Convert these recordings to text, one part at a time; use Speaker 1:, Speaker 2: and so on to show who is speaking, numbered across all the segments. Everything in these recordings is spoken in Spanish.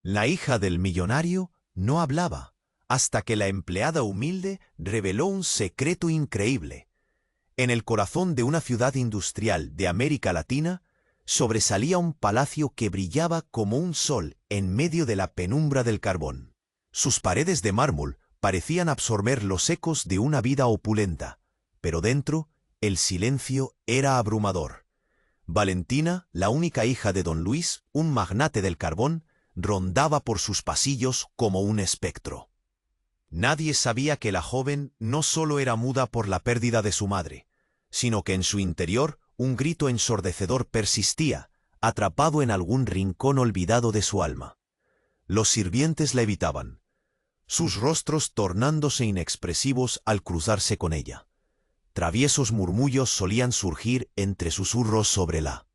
Speaker 1: La hija del millonario no hablaba, hasta que la empleada humilde reveló un secreto increíble. En el corazón de una ciudad industrial de América Latina, sobresalía un palacio que brillaba como un sol en medio de la penumbra del carbón. Sus paredes de mármol parecían absorber los ecos de una vida opulenta, pero dentro el silencio era abrumador. Valentina, la única hija de don Luis, un magnate del carbón, rondaba por sus pasillos como un espectro. Nadie sabía que la joven no solo era muda por la pérdida de su madre, sino que en su interior un grito ensordecedor persistía, atrapado en algún rincón olvidado de su alma. Los sirvientes la evitaban, sus rostros tornándose inexpresivos al cruzarse con ella. Traviesos murmullos solían surgir entre susurros sobre la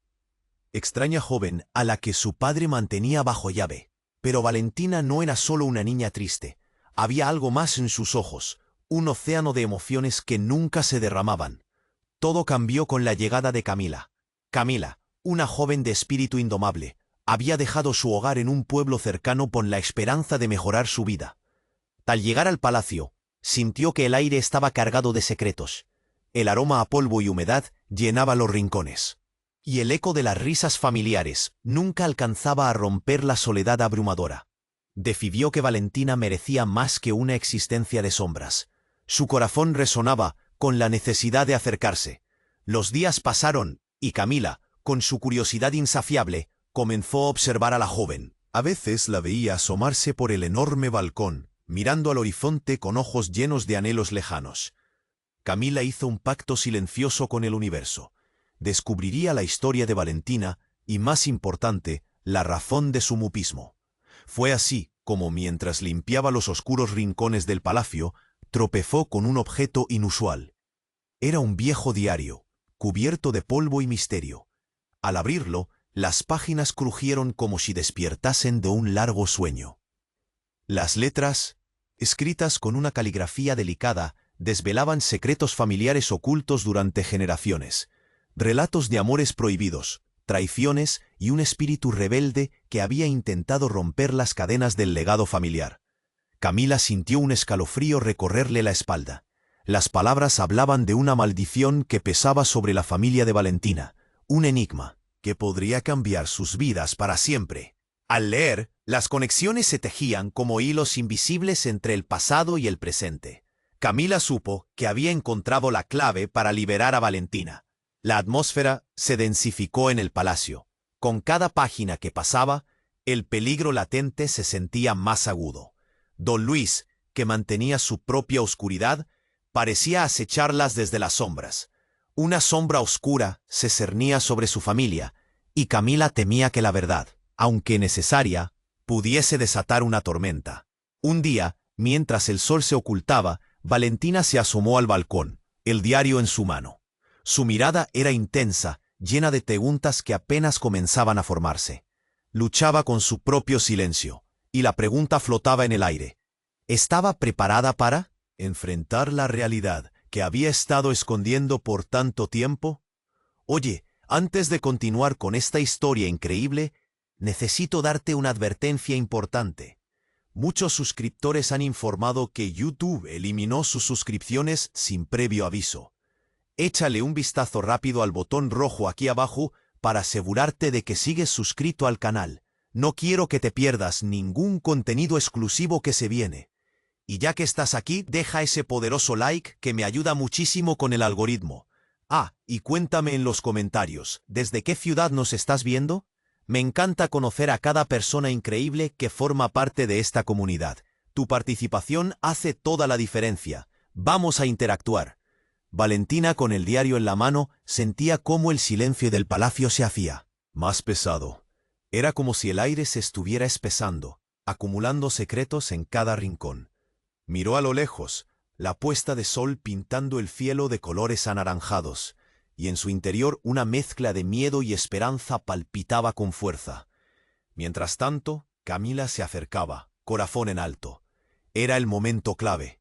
Speaker 1: extraña joven a la que su padre mantenía bajo llave. Pero Valentina no era solo una niña triste. Había algo más en sus ojos, un océano de emociones que nunca se derramaban. Todo cambió con la llegada de Camila. Camila, una joven de espíritu indomable, había dejado su hogar en un pueblo cercano con la esperanza de mejorar su vida. Al llegar al palacio, sintió que el aire estaba cargado de secretos. El aroma a polvo y humedad llenaba los rincones. Y el eco de las risas familiares nunca alcanzaba a romper la soledad abrumadora. Decidió que Valentina merecía más que una existencia de sombras. Su corazón resonaba con la necesidad de acercarse. Los días pasaron, y Camila, con su curiosidad insaciable, comenzó a observar a la joven. A veces la veía asomarse por el enorme balcón, mirando al horizonte con ojos llenos de anhelos lejanos. Camila hizo un pacto silencioso con el universo. Descubriría la historia de Valentina y, más importante, la razón de su mutismo. Fue así como, mientras limpiaba los oscuros rincones del palacio, tropezó con un objeto inusual. Era un viejo diario, cubierto de polvo y misterio. Al abrirlo, las páginas crujieron como si despiertasen de un largo sueño. Las letras, escritas con una caligrafía delicada, desvelaban secretos familiares ocultos durante generaciones, relatos de amores prohibidos, traiciones y un espíritu rebelde que había intentado romper las cadenas del legado familiar. Camila sintió un escalofrío recorrerle la espalda. Las palabras hablaban de una maldición que pesaba sobre la familia de Valentina, un enigma que podría cambiar sus vidas para siempre. Al leer, las conexiones se tejían como hilos invisibles entre el pasado y el presente. Camila supo que había encontrado la clave para liberar a Valentina. La atmósfera se densificó en el palacio. Con cada página que pasaba, el peligro latente se sentía más agudo. Don Luis, que mantenía su propia oscuridad, parecía acecharlas desde las sombras. Una sombra oscura se cernía sobre su familia, y Camila temía que la verdad, aunque necesaria, pudiese desatar una tormenta. Un día, mientras el sol se ocultaba, Valentina se asomó al balcón, el diario en su mano. Su mirada era intensa, llena de preguntas que apenas comenzaban a formarse. Luchaba con su propio silencio, y la pregunta flotaba en el aire. ¿Estaba preparada para enfrentar la realidad que había estado escondiendo por tanto tiempo? Oye, antes de continuar con esta historia increíble, necesito darte una advertencia importante. Muchos suscriptores han informado que YouTube eliminó sus suscripciones sin previo aviso. Échale un vistazo rápido al botón rojo aquí abajo para asegurarte de que sigues suscrito al canal. No quiero que te pierdas ningún contenido exclusivo que se viene. Y ya que estás aquí, deja ese poderoso like que me ayuda muchísimo con el algoritmo. Y cuéntame en los comentarios, ¿desde qué ciudad nos estás viendo? Me encanta conocer a cada persona increíble que forma parte de esta comunidad. Tu participación hace toda la diferencia. Vamos a interactuar. Valentina, con el diario en la mano, sentía cómo el silencio del palacio se hacía más pesado. Era como si el aire se estuviera espesando, acumulando secretos en cada rincón. Miró a lo lejos, la puesta de sol pintando el cielo de colores anaranjados, y en su interior una mezcla de miedo y esperanza palpitaba con fuerza. Mientras tanto, Camila se acercaba, corazón en alto. Era el momento clave.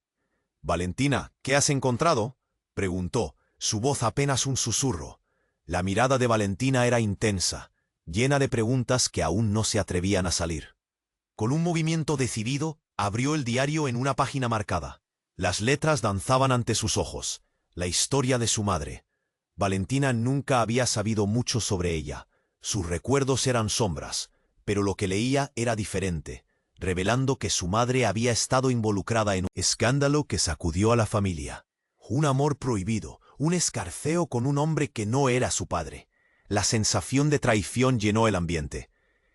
Speaker 1: «Valentina, ¿qué has encontrado?», preguntó, su voz apenas un susurro. La mirada de Valentina era intensa, llena de preguntas que aún no se atrevían a salir. Con un movimiento decidido, abrió el diario en una página marcada. Las letras danzaban ante sus ojos. La historia de su madre. Valentina nunca había sabido mucho sobre ella. Sus recuerdos eran sombras, pero lo que leía era diferente, revelando que su madre había estado involucrada en un escándalo que sacudió a la familia. Un amor prohibido, un escarceo con un hombre que no era su padre. La sensación de traición llenó el ambiente.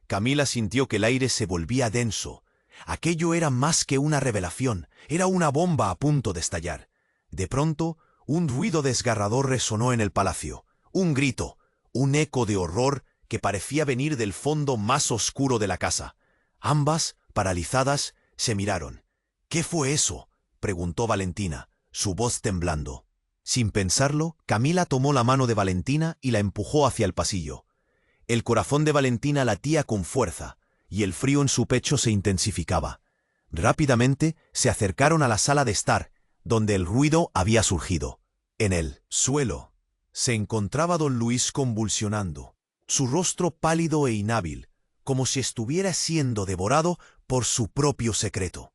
Speaker 1: Camila sintió que el aire se volvía denso. Aquello era más que una revelación, era una bomba a punto de estallar. De pronto, un ruido desgarrador resonó en el palacio. Un grito, un eco de horror que parecía venir del fondo más oscuro de la casa. Ambas, paralizadas, se miraron. —¿Qué fue eso? —preguntó Valentina, su voz temblando. Sin pensarlo, Camila tomó la mano de Valentina y la empujó hacia el pasillo. El corazón de Valentina latía con fuerza, y el frío en su pecho se intensificaba. Rápidamente se acercaron a la sala de estar, donde el ruido había surgido. En el suelo se encontraba don Luis convulsionando, su rostro pálido e inhábil, como si estuviera siendo devorado por su propio secreto.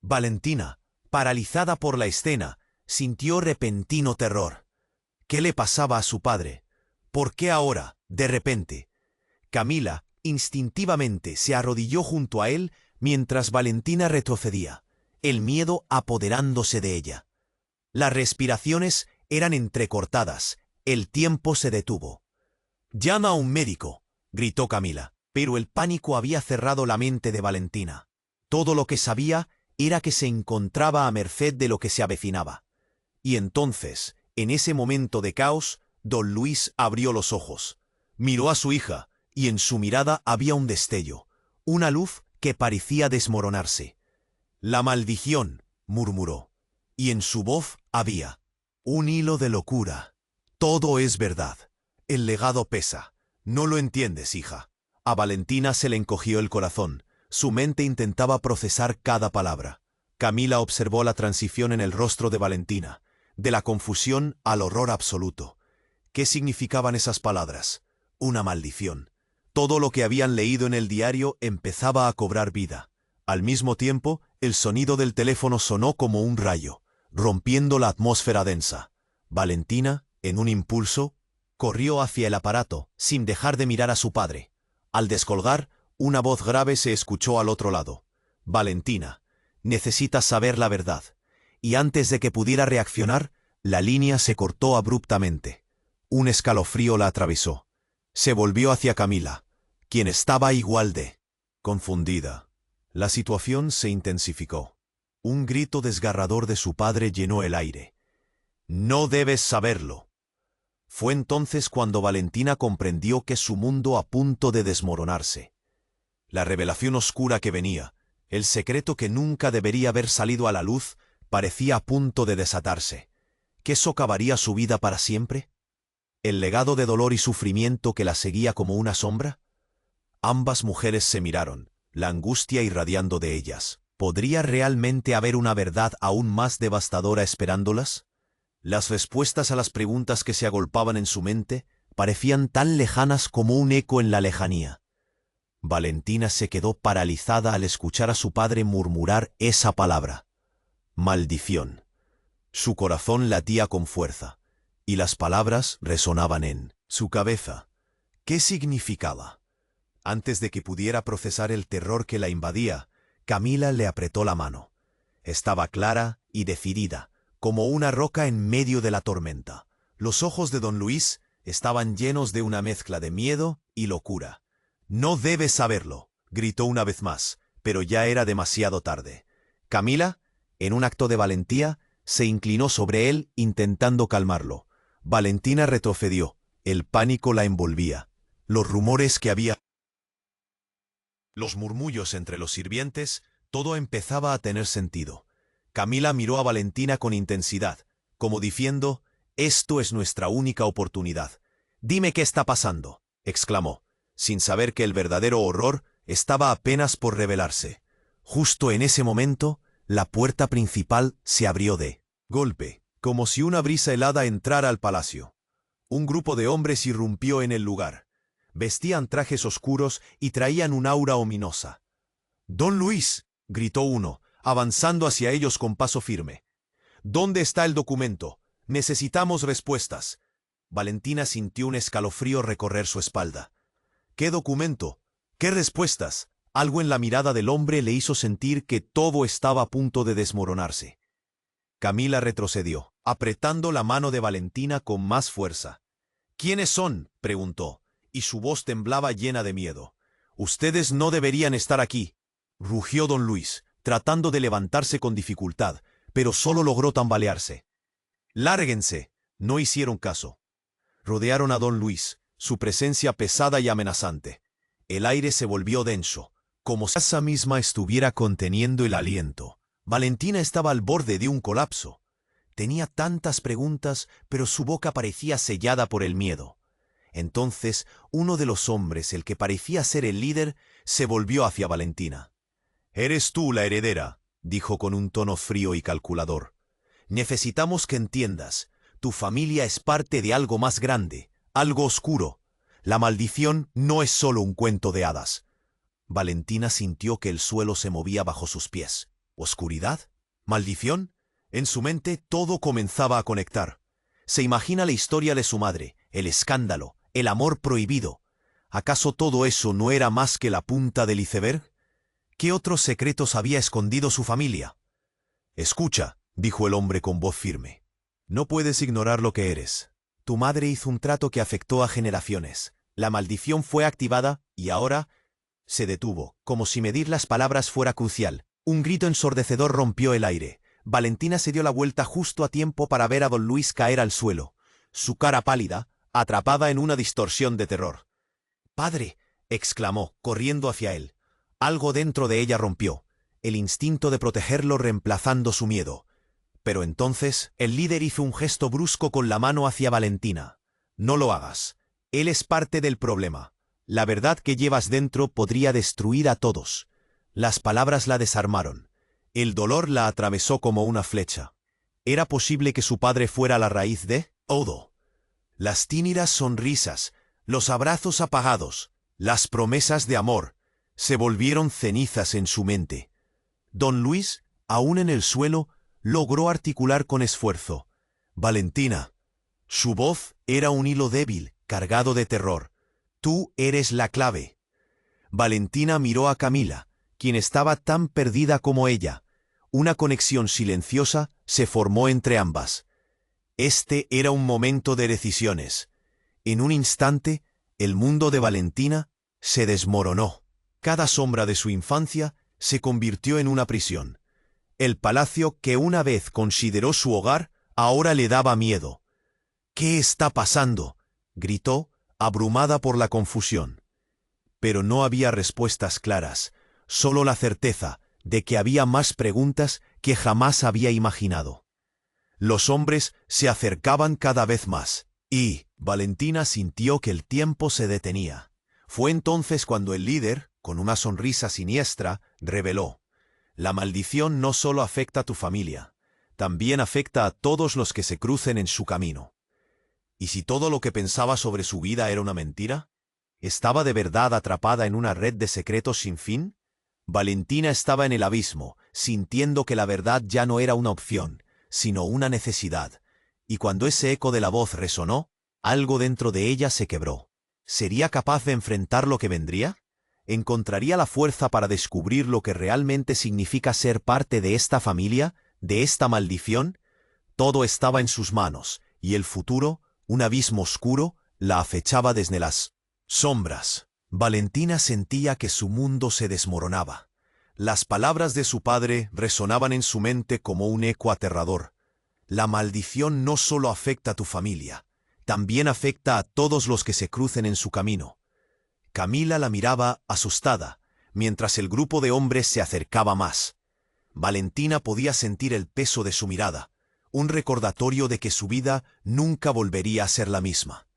Speaker 1: Valentina, paralizada por la escena, sintió repentino terror. ¿Qué le pasaba a su padre? ¿Por qué ahora, de repente? Camila, instintivamente, se arrodilló junto a él mientras Valentina retrocedía, el miedo apoderándose de ella. Las respiraciones eran entrecortadas, el tiempo se detuvo. —¡Llama a un médico! —gritó Camila, pero el pánico había cerrado la mente de Valentina. Todo lo que sabía era que se encontraba a merced de lo que se avecinaba. Y entonces, en ese momento de caos, don Luis abrió los ojos. Miró a su hija, y en su mirada había un destello, una luz que parecía desmoronarse. —La maldición —murmuró—, y en su voz había un hilo de locura. Todo es verdad. El legado pesa. No lo entiendes, hija. A Valentina se le encogió el corazón. Su mente intentaba procesar cada palabra. Camila observó la transición en el rostro de Valentina, de la confusión al horror absoluto. ¿Qué significaban esas palabras? Una maldición. Todo lo que habían leído en el diario empezaba a cobrar vida. Al mismo tiempo, el sonido del teléfono sonó como un rayo, rompiendo la atmósfera densa. Valentina, en un impulso, corrió hacia el aparato, sin dejar de mirar a su padre. Al descolgar, una voz grave se escuchó al otro lado. —Valentina, necesitas saber la verdad. Y antes de que pudiera reaccionar, la línea se cortó abruptamente. Un escalofrío la atravesó. Se volvió hacia Camila, quien estaba igual de confundida. La situación se intensificó. Un grito desgarrador de su padre llenó el aire. —¡No debes saberlo! Fue entonces cuando Valentina comprendió que su mundo a punto de desmoronarse. La revelación oscura que venía, el secreto que nunca debería haber salido a la luz, parecía a punto de desatarse. ¿Qué socavaría su vida para siempre? ¿El legado de dolor y sufrimiento que la seguía como una sombra? Ambas mujeres se miraron, la angustia irradiando de ellas. ¿Podría realmente haber una verdad aún más devastadora esperándolas? Las respuestas a las preguntas que se agolpaban en su mente parecían tan lejanas como un eco en la lejanía. Valentina se quedó paralizada al escuchar a su padre murmurar esa palabra. Maldición. Su corazón latía con fuerza, y las palabras resonaban en su cabeza. ¿Qué significaba? Antes de que pudiera procesar el terror que la invadía, Camila le apretó la mano. Estaba clara y decidida, como una roca en medio de la tormenta. Los ojos de don Luis estaban llenos de una mezcla de miedo y locura. —No debes saberlo —gritó una vez más, pero ya era demasiado tarde. Camila, en un acto de valentía, se inclinó sobre él intentando calmarlo. Valentina retrocedió. El pánico la envolvía. Los rumores que había, los murmullos entre los sirvientes, todo empezaba a tener sentido. Camila miró a Valentina con intensidad, como diciendo: «Esto es nuestra única oportunidad». «Dime qué está pasando», exclamó, sin saber que el verdadero horror estaba apenas por revelarse. Justo en ese momento, la puerta principal se abrió de golpe, como si una brisa helada entrara al palacio. Un grupo de hombres irrumpió en el lugar. Vestían trajes oscuros y traían un aura ominosa. Don Luis, gritó uno, avanzando hacia ellos con paso firme. ¿Dónde está el documento? Necesitamos respuestas. Valentina sintió un escalofrío recorrer su espalda. ¿Qué documento? ¿Qué respuestas? Algo en la mirada del hombre le hizo sentir que todo estaba a punto de desmoronarse. Camila retrocedió, apretando la mano de Valentina con más fuerza. ¿Quiénes son?, preguntó, y su voz temblaba llena de miedo. Ustedes no deberían estar aquí, rugió don Luis, tratando de levantarse con dificultad, pero solo logró tambalearse. Lárguense. No hicieron caso. Rodearon a don Luis, su presencia pesada y amenazante. El aire se volvió denso, como si esa misma estuviera conteniendo el aliento. Valentina estaba al borde de un colapso. Tenía tantas preguntas, pero su boca parecía sellada por el miedo. Entonces, uno de los hombres, el que parecía ser el líder, se volvió hacia Valentina. «Eres tú la heredera», dijo con un tono frío y calculador. «Necesitamos que entiendas. Tu familia es parte de algo más grande, algo oscuro. La maldición no es solo un cuento de hadas». Valentina sintió que el suelo se movía bajo sus pies. ¿Oscuridad? ¿Maldición? En su mente todo comenzaba a conectar. Se imagina la historia de su madre, el escándalo, el amor prohibido. ¿Acaso todo eso no era más que la punta del iceberg? ¿Qué otros secretos había escondido su familia? «Escucha», dijo el hombre con voz firme. «No puedes ignorar lo que eres. Tu madre hizo un trato que afectó a generaciones. La maldición fue activada y ahora…» Se detuvo, como si medir las palabras fuera crucial. Un grito ensordecedor rompió el aire. Valentina se dio la vuelta justo a tiempo para ver a don Luis caer al suelo, su cara pálida, atrapada en una distorsión de terror. «¡Padre!», exclamó, corriendo hacia él. Algo dentro de ella rompió, el instinto de protegerlo reemplazando su miedo. Pero entonces el líder hizo un gesto brusco con la mano hacia Valentina. «No lo hagas. Él es parte del problema. La verdad que llevas dentro podría destruir a todos». Las palabras la desarmaron. El dolor la atravesó como una flecha. ¿Era posible que su padre fuera la raíz de todo? Las tímidas sonrisas, los abrazos apagados, las promesas de amor, se volvieron cenizas en su mente. Don Luis, aún en el suelo, logró articular con esfuerzo. «Valentina». Su voz era un hilo débil, cargado de terror. «Tú eres la clave». Valentina miró a Camila, quien estaba tan perdida como ella. Una conexión silenciosa se formó entre ambas. Este era un momento de decisiones. En un instante, el mundo de Valentina se desmoronó. Cada sombra de su infancia se convirtió en una prisión. El palacio que una vez consideró su hogar, ahora le daba miedo. «¿Qué está pasando?», gritó, abrumada por la confusión. Pero no había respuestas claras, solo la certeza de que había más preguntas que jamás había imaginado. Los hombres se acercaban cada vez más, y Valentina sintió que el tiempo se detenía. Fue entonces cuando el líder, con una sonrisa siniestra, reveló: «La maldición no solo afecta a tu familia, también afecta a todos los que se crucen en su camino». ¿Y si todo lo que pensaba sobre su vida era una mentira? ¿Estaba de verdad atrapada en una red de secretos sin fin? Valentina estaba en el abismo, sintiendo que la verdad ya no era una opción, sino una necesidad. Y cuando ese eco de la voz resonó, algo dentro de ella se quebró. ¿Sería capaz de enfrentar lo que vendría? ¿Encontraría la fuerza para descubrir lo que realmente significa ser parte de esta familia, de esta maldición? Todo estaba en sus manos, y el futuro, un abismo oscuro, la acechaba desde las sombras. Valentina sentía que su mundo se desmoronaba. Las palabras de su padre resonaban en su mente como un eco aterrador. La maldición no solo afecta a tu familia, también afecta a todos los que se crucen en su camino. Camila la miraba asustada, mientras el grupo de hombres se acercaba más. Valentina podía sentir el peso de su mirada, un recordatorio de que su vida nunca volvería a ser la misma.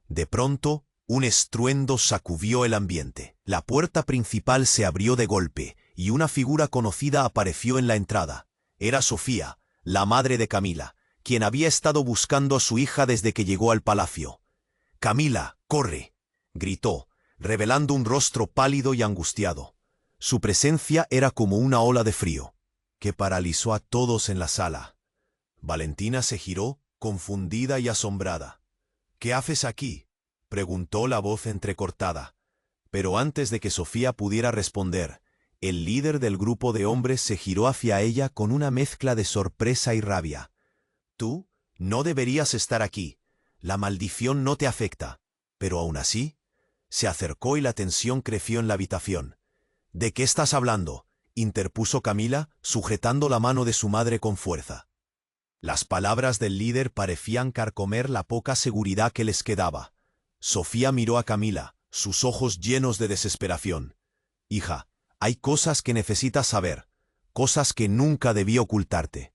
Speaker 1: De pronto, un estruendo sacudió el ambiente. La puerta principal se abrió de golpe, y una figura conocida apareció en la entrada. Era Sofía, la madre de Camila, quien había estado buscando a su hija desde que llegó al palacio. «Camila, corre», gritó, revelando un rostro pálido y angustiado. Su presencia era como una ola de frío, que paralizó a todos en la sala. Valentina se giró, confundida y asombrada. «¿Qué haces aquí?», preguntó la voz entrecortada. Pero antes de que Sofía pudiera responder, el líder del grupo de hombres se giró hacia ella con una mezcla de sorpresa y rabia. «Tú no deberías estar aquí. La maldición no te afecta». Pero aún así, se acercó y la tensión creció en la habitación. «¿De qué estás hablando?», interpuso Camila, sujetando la mano de su madre con fuerza. Las palabras del líder parecían carcomer la poca seguridad que les quedaba. Sofía miró a Camila, sus ojos llenos de desesperación. «Hija, hay cosas que necesitas saber, cosas que nunca debí ocultarte».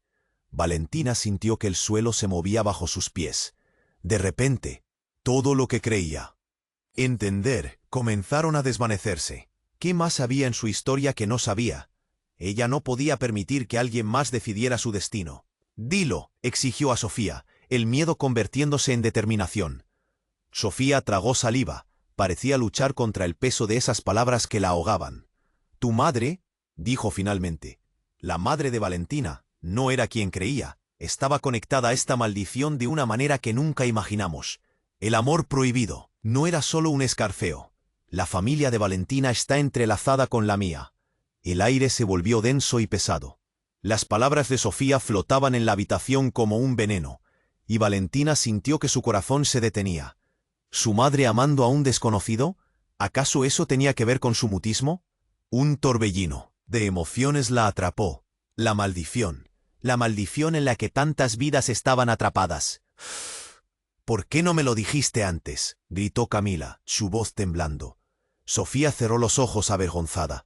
Speaker 1: Valentina sintió que el suelo se movía bajo sus pies. De repente, todo lo que creía entender comenzaron a desvanecerse. ¿Qué más había en su historia que no sabía? Ella no podía permitir que alguien más decidiera su destino. «Dilo», exigió a Sofía, el miedo convirtiéndose en determinación. Sofía tragó saliva, parecía luchar contra el peso de esas palabras que la ahogaban. «Tu madre», dijo finalmente. La madre de Valentina no era quien creía, estaba conectada a esta maldición de una manera que nunca imaginamos. El amor prohibido no era solo un escarceo. La familia de Valentina está entrelazada con la mía. El aire se volvió denso y pesado. Las palabras de Sofía flotaban en la habitación como un veneno, y Valentina sintió que su corazón se detenía. ¿Su madre amando a un desconocido? ¿Acaso eso tenía que ver con su mutismo? Un torbellino de emociones la atrapó. La maldición en la que tantas vidas estaban atrapadas. «¿Por qué no me lo dijiste antes?», gritó Camila, su voz temblando. Sofía cerró los ojos avergonzada.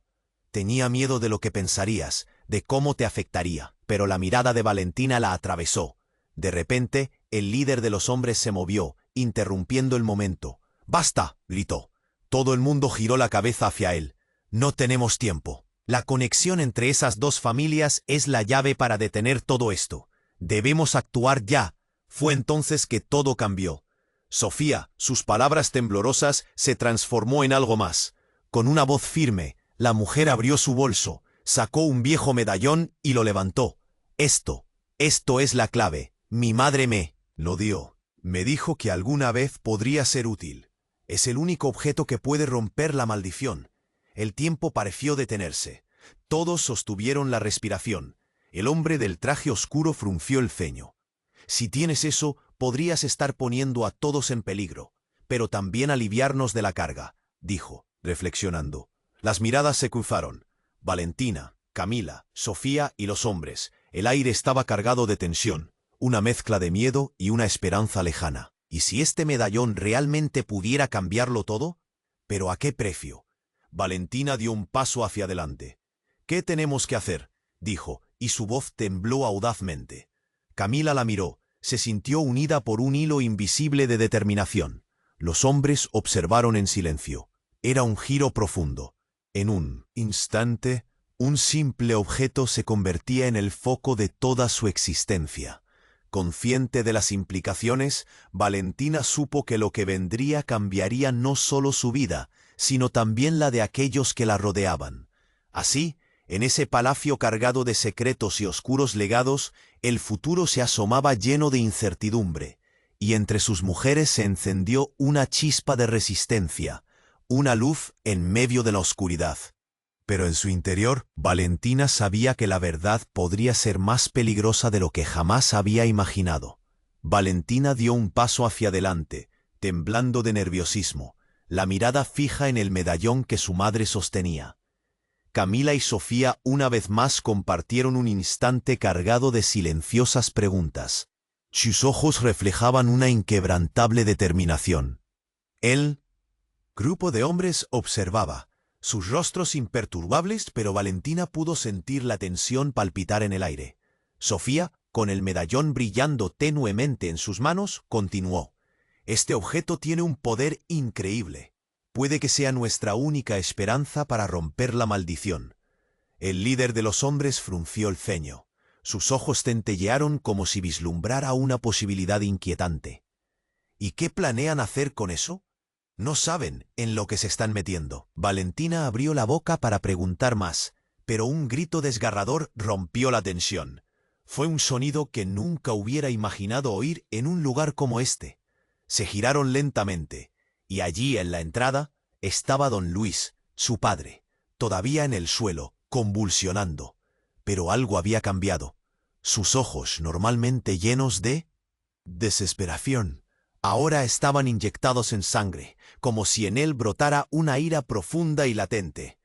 Speaker 1: «Tenía miedo de lo que pensarías, de cómo te afectaría», pero la mirada de Valentina la atravesó. De repente, el líder de los hombres se movió, interrumpiendo el momento. «¡Basta!», gritó. Todo el mundo giró la cabeza hacia él. «No tenemos tiempo. La conexión entre esas dos familias es la llave para detener todo esto. Debemos actuar ya». Fue entonces que todo cambió. Sofía, sus palabras temblorosas, se transformó en algo más. Con una voz firme, la mujer abrió su bolso, sacó un viejo medallón y lo levantó. Esto es la clave. Mi madre me lo dio. Me dijo que alguna vez podría ser útil. Es el único objeto que puede romper la maldición». El tiempo pareció detenerse. Todos sostuvieron la respiración. El hombre del traje oscuro frunció el ceño. «Si tienes eso, podrías estar poniendo a todos en peligro, pero también aliviarnos de la carga», dijo, reflexionando. Las miradas se cruzaron. Valentina, Camila, Sofía y los hombres. El aire estaba cargado de tensión, una mezcla de miedo y una esperanza lejana. ¿Y si este medallón realmente pudiera cambiarlo todo? ¿Pero a qué precio? Valentina dio un paso hacia adelante. «¿Qué tenemos que hacer?», dijo, y su voz tembló audazmente. Camila la miró, se sintió unida por un hilo invisible de determinación. Los hombres observaron en silencio. Era un giro profundo. En un instante, un simple objeto se convertía en el foco de toda su existencia. Consciente de las implicaciones, Valentina supo que lo que vendría cambiaría no solo su vida, sino también la de aquellos que la rodeaban. Así, en ese palacio cargado de secretos y oscuros legados, el futuro se asomaba lleno de incertidumbre, y entre sus mujeres se encendió una chispa de resistencia, una luz en medio de la oscuridad. Pero en su interior, Valentina sabía que la verdad podría ser más peligrosa de lo que jamás había imaginado. Valentina dio un paso hacia adelante, temblando de nerviosismo, la mirada fija en el medallón que su madre sostenía. Camila y Sofía una vez más compartieron un instante cargado de silenciosas preguntas. Sus ojos reflejaban una inquebrantable determinación. El grupo de hombres observaba, sus rostros imperturbables, pero Valentina pudo sentir la tensión palpitar en el aire. Sofía, con el medallón brillando tenuemente en sus manos, continuó. «Este objeto tiene un poder increíble. Puede que sea nuestra única esperanza para romper la maldición». El líder de los hombres frunció el ceño. Sus ojos centellearon como si vislumbrara una posibilidad inquietante. «¿Y qué planean hacer con eso?». No saben en lo que se están metiendo. Valentina abrió la boca para preguntar más, pero un grito desgarrador rompió la tensión. Fue un sonido que nunca hubiera imaginado oír en un lugar como este. Se giraron lentamente, y allí en la entrada estaba don Luis, su padre, todavía en el suelo, convulsionando. Pero algo había cambiado. Sus ojos, normalmente llenos de desesperación, ahora estaban inyectados en sangre, como si en él brotara una ira profunda y latente.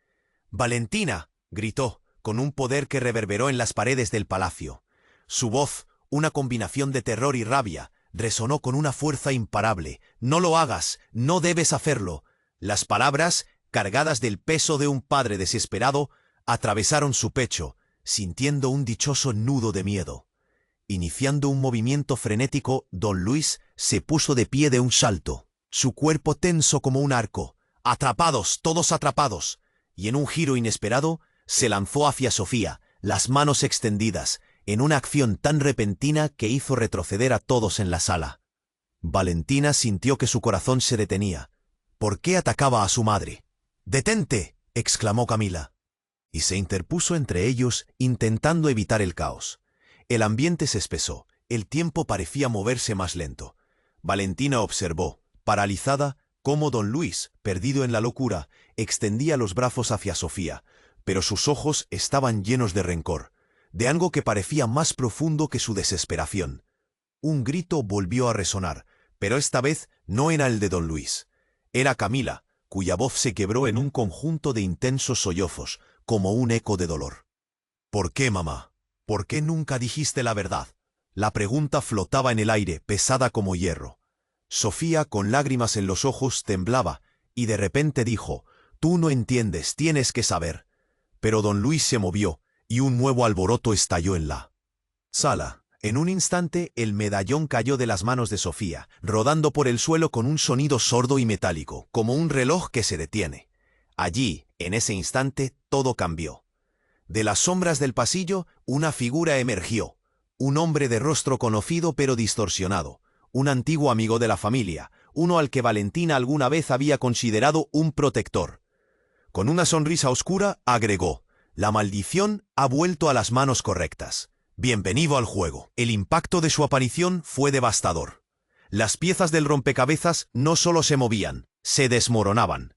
Speaker 1: «¡Valentina!», gritó, con un poder que reverberó en las paredes del palacio. Su voz, una combinación de terror y rabia, resonó con una fuerza imparable. «¡No lo hagas! ¡No debes hacerlo!». Las palabras, cargadas del peso de un padre desesperado, atravesaron su pecho, sintiendo un dichoso nudo de miedo. Iniciando un movimiento frenético, don Luis se puso de pie de un salto, su cuerpo tenso como un arco. «¡Atrapados, todos atrapados!». Y en un giro inesperado, se lanzó hacia Sofía, las manos extendidas, en una acción tan repentina que hizo retroceder a todos en la sala. Valentina sintió que su corazón se detenía. ¿Por qué atacaba a su madre? «¡Detente!», exclamó Camila. Y se interpuso entre ellos, intentando evitar el caos. El ambiente se espesó, el tiempo parecía moverse más lento. Valentina observó, paralizada, cómo don Luis, perdido en la locura, extendía los brazos hacia Sofía, pero sus ojos estaban llenos de rencor, de algo que parecía más profundo que su desesperación. Un grito volvió a resonar, pero esta vez no era el de don Luis. Era Camila, cuya voz se quebró en un conjunto de intensos sollozos, como un eco de dolor. «¿Por qué, mamá? ¿Por qué nunca dijiste la verdad?». La pregunta flotaba en el aire, pesada como hierro. Sofía, con lágrimas en los ojos, temblaba, y de repente dijo: «Tú no entiendes, tienes que saber». Pero don Luis se movió, y un nuevo alboroto estalló en la sala. En un instante, el medallón cayó de las manos de Sofía, rodando por el suelo con un sonido sordo y metálico, como un reloj que se detiene. Allí, en ese instante, todo cambió. De las sombras del pasillo, una figura emergió. Un hombre de rostro conocido pero distorsionado. Un antiguo amigo de la familia. Uno al que Valentina alguna vez había considerado un protector. Con una sonrisa oscura, agregó: «La maldición ha vuelto a las manos correctas. Bienvenido al juego». El impacto de su aparición fue devastador. Las piezas del rompecabezas no solo se movían, se desmoronaban.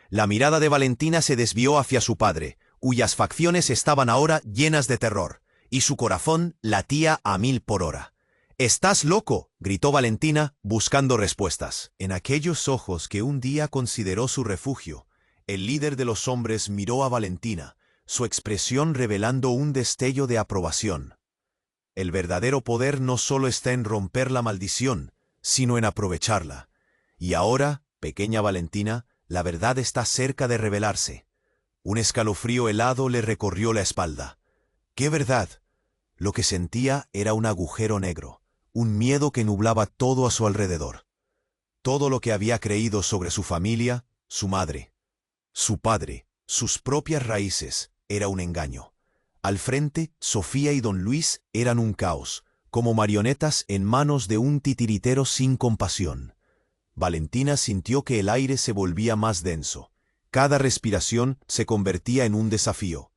Speaker 1: La mirada de Valentina se desvió hacia su padre, cuyas facciones estaban ahora llenas de terror, y su corazón latía a 1000 por hora. «¡Estás loco!», gritó Valentina, buscando respuestas. En aquellos ojos que un día consideró su refugio, el líder de los hombres miró a Valentina, su expresión revelando un destello de aprobación. El verdadero poder no solo está en romper la maldición, sino en aprovecharla. Y ahora, pequeña Valentina, la verdad está cerca de revelarse. Un escalofrío helado le recorrió la espalda. ¿Qué verdad? Lo que sentía era un agujero negro, un miedo que nublaba todo a su alrededor. Todo lo que había creído sobre su familia, su madre, su padre, sus propias raíces, era un engaño. Al frente, Sofía y don Luis eran un caos, como marionetas en manos de un titiritero sin compasión. Valentina sintió que el aire se volvía más denso. Cada respiración se convertía en un desafío.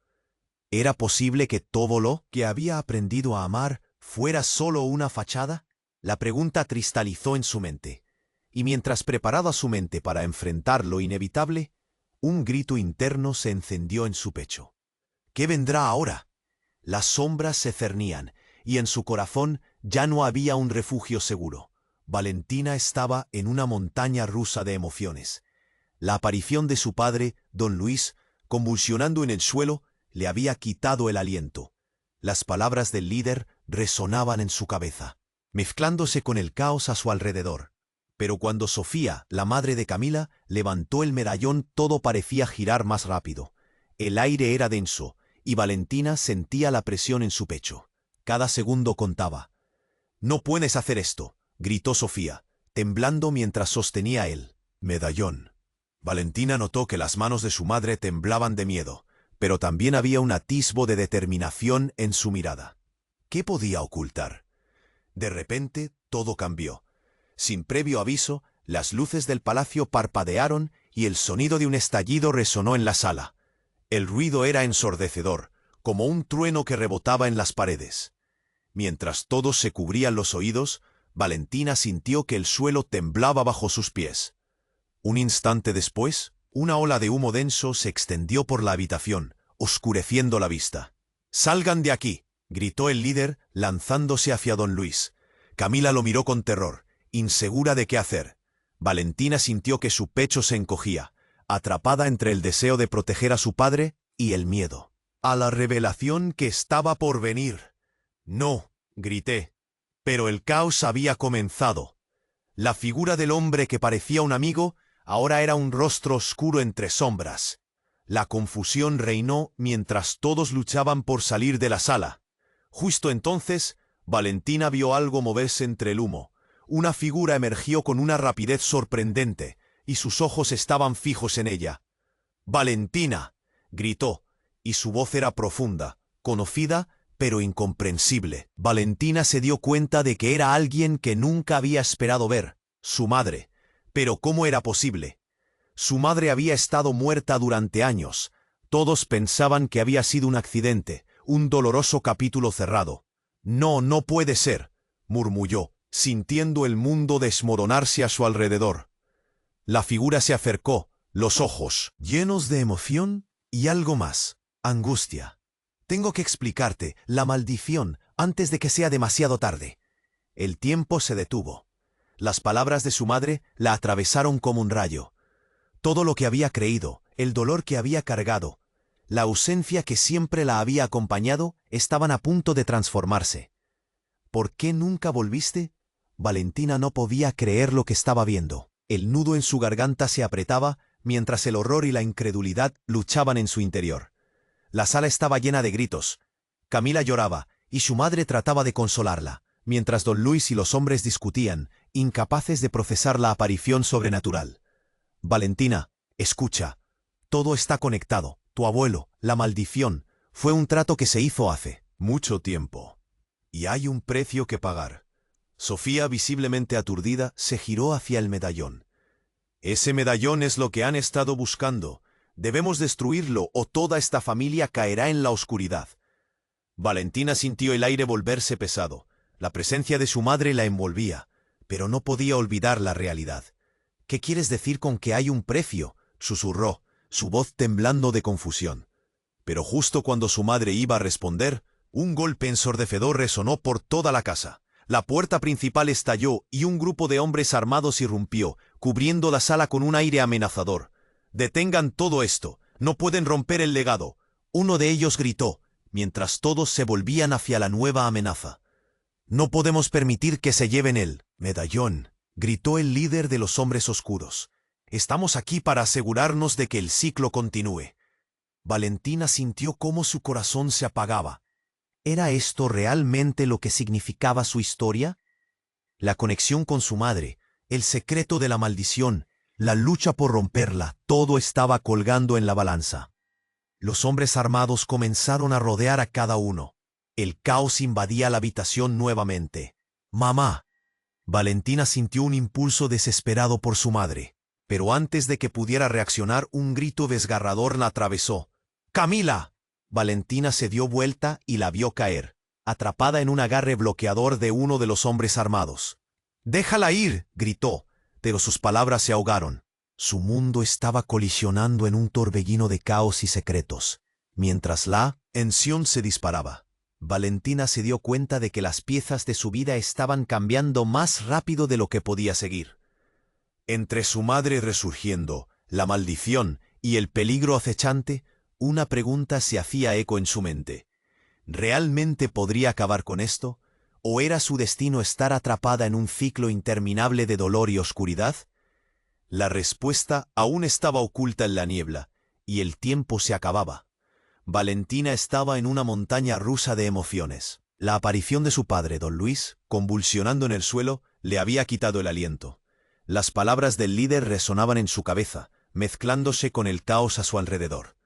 Speaker 1: ¿Era posible que todo lo que había aprendido a amar fuera solo una fachada? La pregunta cristalizó en su mente, y mientras preparaba su mente para enfrentar lo inevitable, un grito interno se encendió en su pecho. ¿Qué vendrá ahora? Las sombras se cernían, y en su corazón ya no había un refugio seguro. Valentina estaba en una montaña rusa de emociones. La aparición de su padre, don Luis, convulsionando en el suelo, le había quitado el aliento. Las palabras del líder resonaban en su cabeza, mezclándose con el caos a su alrededor. Pero cuando Sofía, la madre de Camila, levantó el medallón, todo parecía girar más rápido. El aire era denso, y Valentina sentía la presión en su pecho. Cada segundo contaba. «No puedes hacer esto», gritó Sofía, temblando mientras sostenía el medallón. Valentina notó que las manos de su madre temblaban de miedo, pero también había un atisbo de determinación en su mirada. ¿Qué podía ocultar? De repente, todo cambió. Sin previo aviso, Las luces del palacio parpadearon y el sonido de un estallido resonó en la sala. El ruido era ensordecedor, como un trueno que rebotaba en las paredes. Mientras todos se cubrían los oídos, Valentina sintió que el suelo temblaba bajo sus pies. Un instante después, una ola de humo denso se extendió por la habitación, oscureciendo la vista. «¡Salgan de aquí!», gritó el líder, lanzándose hacia don Luis. Camila lo miró con terror, insegura de qué hacer. Valentina sintió que su pecho se encogía, atrapada entre el deseo de proteger a su padre y el miedo a la revelación que estaba por venir. «No», grité. Pero el caos había comenzado. La figura del hombre que parecía un amigo ahora era un rostro oscuro entre sombras. La confusión reinó mientras todos luchaban por salir de la sala. Justo entonces, Valentina vio algo moverse entre el humo. Una figura emergió con una rapidez sorprendente, y sus ojos estaban fijos en ella. «¡Valentina!», gritó, y su voz era profunda, conocida, pero incomprensible. Valentina se dio cuenta de que era alguien que nunca había esperado ver, su madre. Pero ¿cómo era posible? Su madre había estado muerta durante años. Todos pensaban que había sido un accidente, un doloroso capítulo cerrado. «No, no puede ser», murmulló, sintiendo el mundo desmoronarse a su alrededor. La figura se acercó, los ojos llenos de emoción y algo más, angustia. «Tengo que explicarte la maldición antes de que sea demasiado tarde». El tiempo se detuvo. Las palabras de su madre la atravesaron como un rayo. Todo lo que había creído, el dolor que había cargado, la ausencia que siempre la había acompañado, estaban a punto de transformarse. «¿Por qué nunca volviste?». Valentina no podía creer lo que estaba viendo. El nudo en su garganta se apretaba, mientras el horror y la incredulidad luchaban en su interior. La sala estaba llena de gritos. Camila lloraba, y su madre trataba de consolarla, mientras don Luis y los hombres discutían, incapaces de procesar la aparición sobrenatural. «Valentina, escucha. Todo está conectado. Tu abuelo, la maldición, fue un trato que se hizo hace mucho tiempo. Y hay un precio que pagar». Sofía, visiblemente aturdida, se giró hacia el medallón. «Ese medallón es lo que han estado buscando. Debemos destruirlo o toda esta familia caerá en la oscuridad». Valentina sintió el aire volverse pesado. La presencia de su madre la envolvía, pero no podía olvidar la realidad. «¿Qué quieres decir con que hay un precio?», susurró, su voz temblando de confusión. Pero justo cuando su madre iba a responder, un golpe ensordecedor resonó por toda la casa. La puerta principal estalló y un grupo de hombres armados irrumpió, cubriendo la sala con un aire amenazador. «Detengan todo esto, no pueden romper el legado», uno de ellos gritó, mientras todos se volvían hacia la nueva amenaza. «No podemos permitir que se lleven el medallón», gritó el líder de los hombres oscuros. «Estamos aquí para asegurarnos de que el ciclo continúe». Valentina sintió cómo su corazón se apagaba. ¿Era esto realmente lo que significaba su historia? La conexión con su madre, el secreto de la maldición, la lucha por romperla, todo estaba colgando en la balanza. Los hombres armados comenzaron a rodear a cada uno. El caos invadía la habitación nuevamente. «Mamá». Valentina sintió un impulso desesperado por su madre, pero antes de que pudiera reaccionar, un grito desgarrador la atravesó. «¡Camila!». Valentina se dio vuelta y la vio caer, atrapada en un agarre bloqueador de uno de los hombres armados. «¡Déjala ir!», gritó, pero sus palabras se ahogaron. Su mundo estaba colisionando en un torbellino de caos y secretos, mientras la tensión se disparaba. Valentina se dio cuenta de que las piezas de su vida estaban cambiando más rápido de lo que podía seguir. Entre su madre resurgiendo, la maldición y el peligro acechante, una pregunta se hacía eco en su mente. ¿Realmente podría acabar con esto? ¿O era su destino estar atrapada en un ciclo interminable de dolor y oscuridad? La respuesta aún estaba oculta en la niebla, y el tiempo se acababa. Valentina estaba en una montaña rusa de emociones. La aparición de su padre, don Luis, convulsionando en el suelo, le había quitado el aliento. Las palabras del líder resonaban en su cabeza, mezclándose con el caos a su alrededor.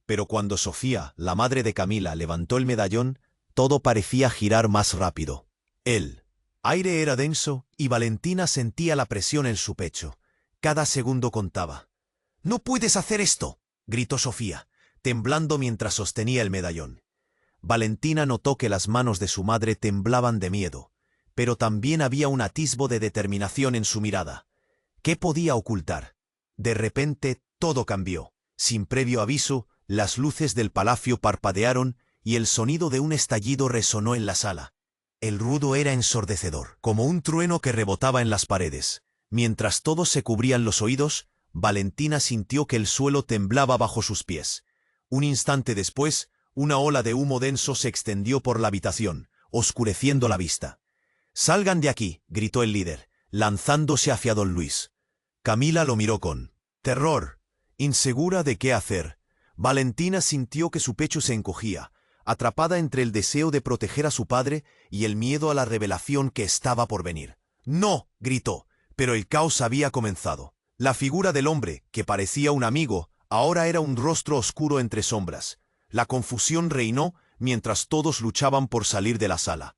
Speaker 1: Pero cuando Sofía, la madre de Camila, levantó el medallón, todo parecía girar más rápido. «Él Aire era denso y Valentina sentía la presión en su pecho. Cada segundo contaba. «¡No puedes hacer esto!», gritó Sofía, temblando mientras sostenía el medallón. Valentina notó que las manos de su madre temblaban de miedo, pero también había un atisbo de determinación en su mirada. ¿Qué podía ocultar? De repente todo cambió. Sin previo aviso, las luces del palacio parpadearon y el sonido de un estallido resonó en la sala. El ruido era ensordecedor, como un trueno que rebotaba en las paredes. Mientras todos se cubrían los oídos, Valentina sintió que el suelo temblaba bajo sus pies. Un instante después, una ola de humo denso se extendió por la habitación, oscureciendo la vista. «¡Salgan de aquí!», gritó el líder, lanzándose hacia don Luis. Camila lo miró con terror, insegura de qué hacer. Valentina sintió que su pecho se encogía, atrapada entre el deseo de proteger a su padre y el miedo a la revelación que estaba por venir. «¡No!», gritó, pero el caos había comenzado. La figura del hombre, que parecía un amigo, ahora era un rostro oscuro entre sombras. La confusión reinó mientras todos luchaban por salir de la sala.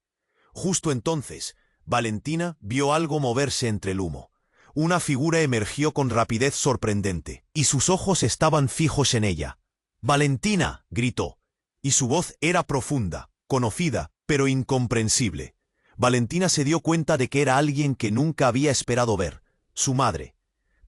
Speaker 1: Justo entonces, Valentina vio algo moverse entre el humo. Una figura emergió con rapidez sorprendente, y sus ojos estaban fijos en ella. «¡Valentina!», gritó, y su voz era profunda, conocida, pero incomprensible. Valentina se dio cuenta de que era alguien que nunca había esperado ver, su madre.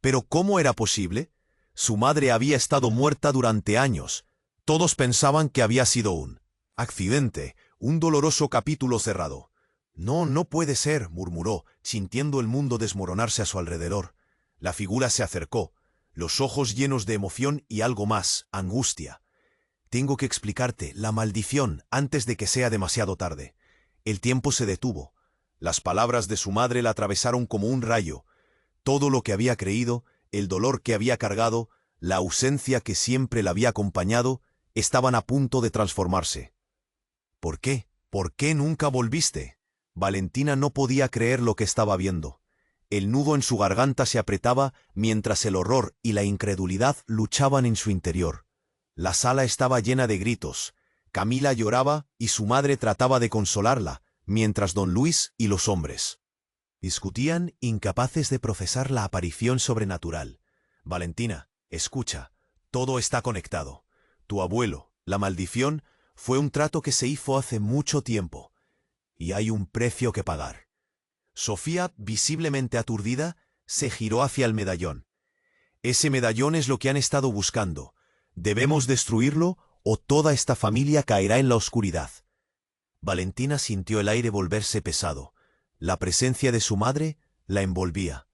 Speaker 1: Pero ¿cómo era posible? Su madre había estado muerta durante años. Todos pensaban que había sido un accidente, un doloroso capítulo cerrado. «No, no puede ser», murmuró, sintiendo el mundo desmoronarse a su alrededor. La figura se acercó, los ojos llenos de emoción y algo más, angustia. «Tengo que explicarte la maldición antes de que sea demasiado tarde». El tiempo se detuvo. Las palabras de su madre la atravesaron como un rayo. Todo lo que había creído, el dolor que había cargado, la ausencia que siempre la había acompañado, estaban a punto de transformarse. «¿Por qué? ¿Por qué nunca volviste?». Valentina no podía creer lo que estaba viendo. El nudo en su garganta se apretaba mientras el horror y la incredulidad luchaban en su interior. La sala estaba llena de gritos. Camila lloraba y su madre trataba de consolarla, mientras don Luis y los hombres discutían, incapaces de profesar la aparición sobrenatural. «Valentina, escucha, todo está conectado. Tu abuelo, la maldición, fue un trato que se hizo hace mucho tiempo. Y hay un precio que pagar». Sofía, visiblemente aturdida, se giró hacia el medallón. «Ese medallón es lo que han estado buscando. Debemos destruirlo o toda esta familia caerá en la oscuridad». Valentina sintió el aire volverse pesado. La presencia de su madre la envolvía,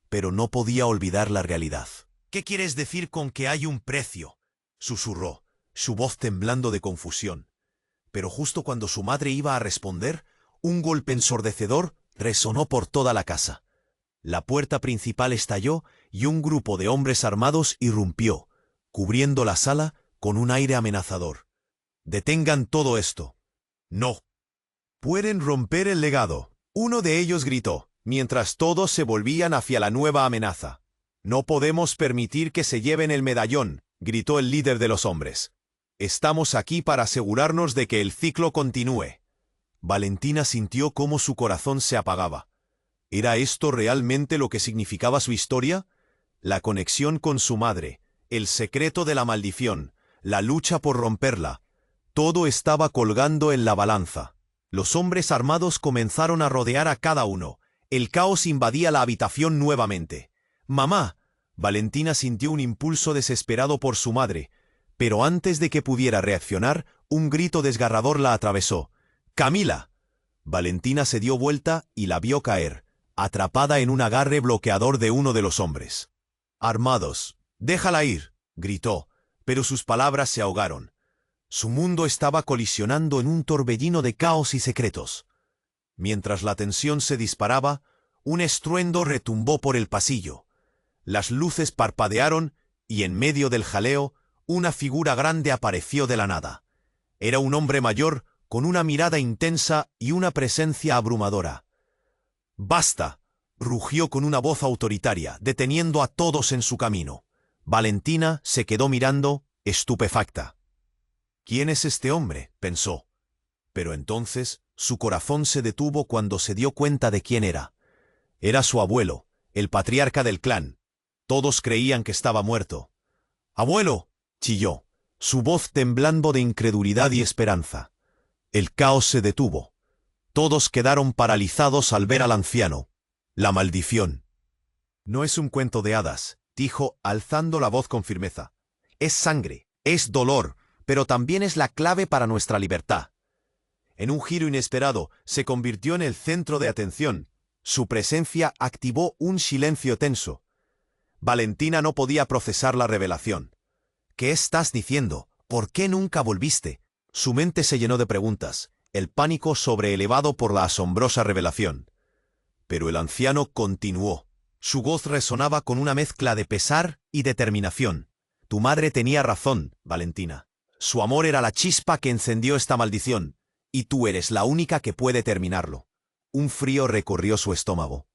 Speaker 1: pero no podía olvidar la realidad. «¿Qué quieres decir con que hay un precio?», susurró, su voz temblando de confusión. Pero justo cuando su madre iba a responder, un golpe ensordecedor resonó por toda la casa. La puerta principal estalló y un grupo de hombres armados irrumpió, cubriendo la sala con un aire amenazador. «Detengan todo esto». «No. Pueden romper el legado», uno de ellos gritó, mientras todos se volvían hacia la nueva amenaza. «No podemos permitir que se lleven el medallón», gritó el líder de los hombres. «Estamos aquí para asegurarnos de que el ciclo continúe». Valentina sintió cómo su corazón se apagaba. ¿Era esto realmente lo que significaba su historia? La conexión con su madre, el secreto de la maldición, la lucha por romperla. Todo estaba colgando en la balanza. Los hombres armados comenzaron a rodear a cada uno. El caos invadía la habitación nuevamente. «¡Mamá!». Valentina sintió un impulso desesperado por su madre, pero antes de que pudiera reaccionar, un grito desgarrador la atravesó. «¡Camila!». Valentina se dio vuelta y la vio caer, atrapada en un agarre bloqueador de uno de los hombres armados. «¡Déjala ir!», gritó, pero sus palabras se ahogaron. Su mundo estaba colisionando en un torbellino de caos y secretos. Mientras la tensión se disparaba, un estruendo retumbó por el pasillo. Las luces parpadearon y en medio del jaleo, una figura grande apareció de la nada. Era un hombre mayor con una mirada intensa y una presencia abrumadora. «¡Basta!», rugió con una voz autoritaria, deteniendo a todos en su camino. Valentina se quedó mirando, estupefacta. «¿Quién es este hombre?», pensó. Pero entonces Su corazón se detuvo cuando se dio cuenta de quién era. Era su abuelo, el patriarca del clan. Todos creían que estaba muerto. ¡Abuelo!, chilló, su voz temblando de incredulidad y esperanza. El caos se detuvo. Todos quedaron paralizados al ver al anciano. La maldición. No es un cuento de hadas, dijo, alzando la voz con firmeza. Es sangre, es dolor, pero también es la clave para nuestra libertad. En un giro inesperado, se convirtió en el centro de atención. Su presencia activó un silencio tenso. Valentina no podía procesar la revelación. ¿Qué estás diciendo? ¿Por qué nunca volviste? Su mente se llenó de preguntas, el pánico sobreelevado por la asombrosa revelación. Pero el anciano continuó. Su voz resonaba con una mezcla de pesar y determinación. Tu madre tenía razón, Valentina. Su amor era la chispa que encendió esta maldición, y tú eres la única que puede terminarlo. Un frío recorrió su estómago.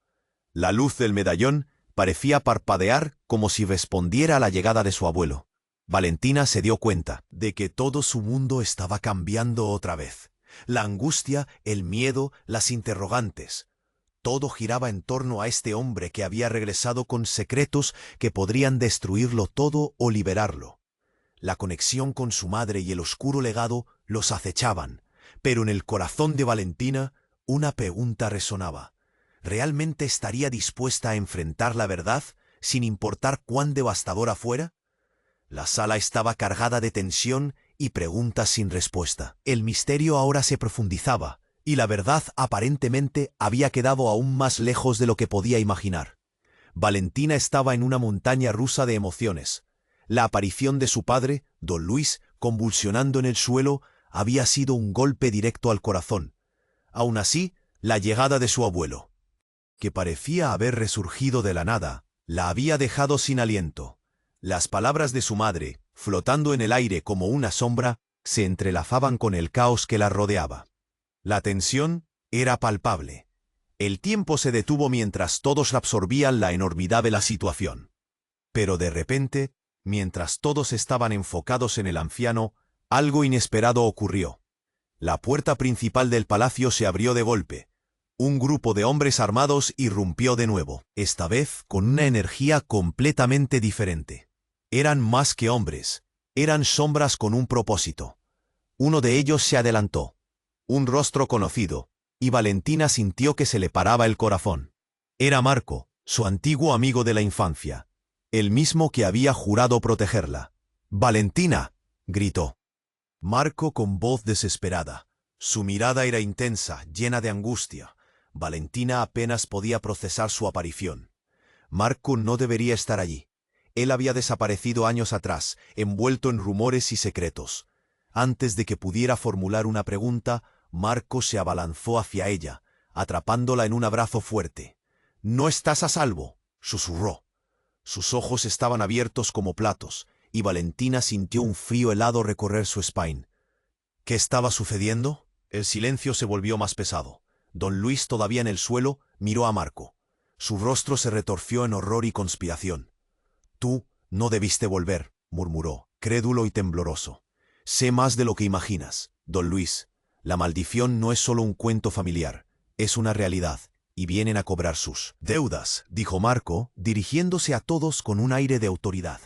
Speaker 1: La luz del medallón parecía parpadear como si respondiera a la llegada de su abuelo. Valentina se dio cuenta de que todo su mundo estaba cambiando otra vez. La angustia, el miedo, las interrogantes. Todo giraba en torno a este hombre que había regresado con secretos que podrían destruirlo todo o liberarlo. La conexión con su madre y el oscuro legado los acechaban, pero en el corazón de Valentina una pregunta resonaba. ¿Realmente estaría dispuesta a enfrentar la verdad, sin importar cuán devastadora fuera? La sala estaba cargada de tensión y preguntas sin respuesta. El misterio ahora se profundizaba, y la verdad aparentemente había quedado aún más lejos de lo que podía imaginar. Valentina estaba en una montaña rusa de emociones. La aparición de su padre, don Luis, convulsionando en el suelo, había sido un golpe directo al corazón. Aún así, la llegada de su abuelo, que parecía haber resurgido de la nada, la había dejado sin aliento. Las palabras de su madre, flotando en el aire como una sombra, se entrelazaban con el caos que la rodeaba. La tensión era palpable. El tiempo se detuvo mientras todos absorbían la enormidad de la situación. Pero de repente, mientras todos estaban enfocados en el anciano, algo inesperado ocurrió. La puerta principal del palacio se abrió de golpe. Un grupo de hombres armados irrumpió de nuevo, esta vez con una energía completamente diferente. Eran más que hombres, eran sombras con un propósito. Uno de ellos se adelantó. Un rostro conocido, y Valentina sintió que se le paraba el corazón. Era Marco, su antiguo amigo de la infancia, el mismo que había jurado protegerla. «¡Valentina!», gritó. Marco con voz desesperada. Su mirada era intensa, llena de angustia. Valentina apenas podía procesar su aparición. Marco no debería estar allí. Él había desaparecido años atrás, envuelto en rumores y secretos. Antes de que pudiera formular una pregunta, Marco se abalanzó hacia ella, atrapándola en un abrazo fuerte. «No estás a salvo», susurró. Sus ojos estaban abiertos como platos, y Valentina sintió un frío helado recorrer su espine. ¿Qué estaba sucediendo? El silencio se volvió más pesado. Don Luis, todavía en el suelo, miró a Marco. Su rostro se retorció en horror y conspiración. «Tú no debiste volver», murmuró, crédulo y tembloroso. «Sé más de lo que imaginas, don Luis. La maldición no es solo un cuento familiar, es una realidad, y vienen a cobrar sus deudas», dijo Marco, dirigiéndose a todos con un aire de autoridad.